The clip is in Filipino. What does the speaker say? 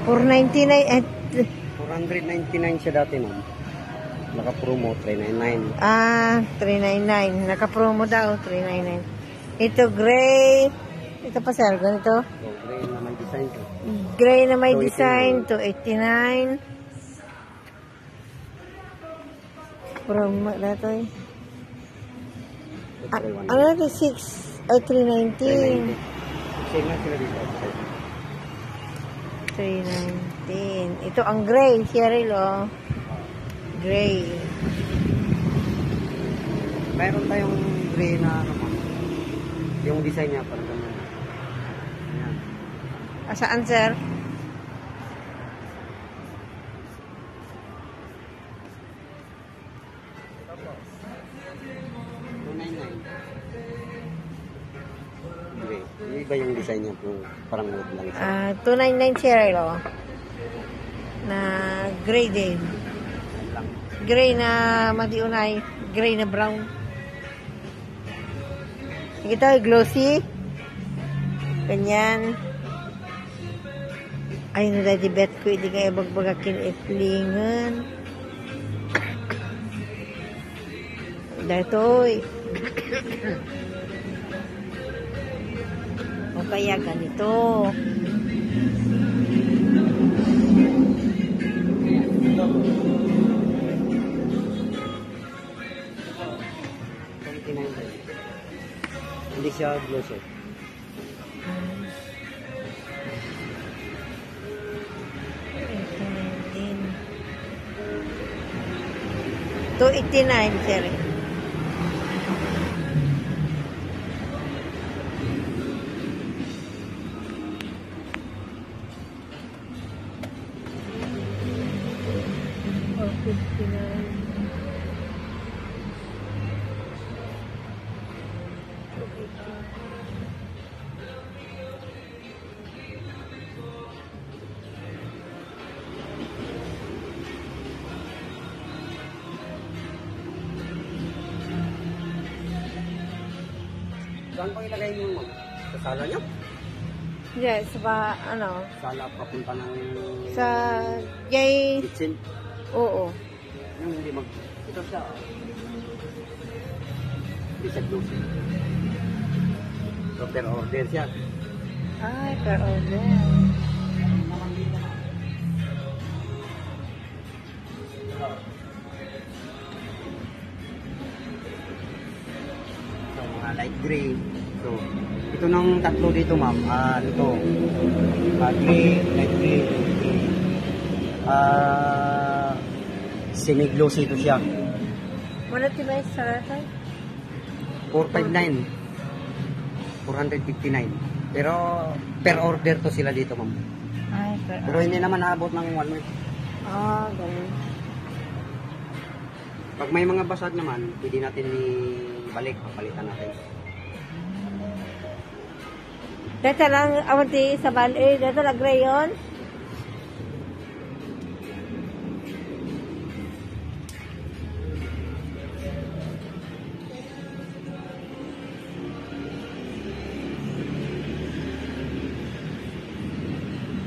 499 at 499 siya dati, ma'am. Naka-promo, 399. 399. Naka-promo daw, 399. Ito, gray. Ito pa, sir. Ganito? So, gray na may design ko. Gray na may design. 289. Promo na ito eh. Ano ito? 6. Ay, 319. Same na sila dito. 319. Ito ang gray, Cheryl, oh. Gray. Mayroon tayong gray na ano, ma'am. Yung design niya parang ganun. Ayan. Saan, sir? Gray. Yung iba yung design niya po, parang wood lang siya. 299 Cheryl, oh. Na gray din. Gray na madiunay. Gray na brown. Ito, glossy. Ganyan. Ay, nadadibet ko. Hindi kaya bagbagakin itlingan. Datoy. O kaya ganito. Hindi siya glossy. $289, sir. Oh, 59. Saan pang ilagay niyo, ma'am? Sa sala niyo? Yes, ba, ano? Sala papunta ng... Sa, yay, kitchen. oo. Yung hindi mag... Ito siya. Hindi siya glossy. So, per order siya. Ay, per order. So, mga light gray. So, ito ng tatlo dito, ma'am. Ito. Gray, light gray, gray. Semi-glossy ito siya. Wala tibay sa ratay? 459. 459. Pero, per order to sila dito, ma'am. Ay, per Pero hindi naman naabot ng 1 week. ganun. Pag may mga basag naman, pwede natin ibalik. Palitan natin. Dito lang, awanti sa bali. Dito lang gray yun.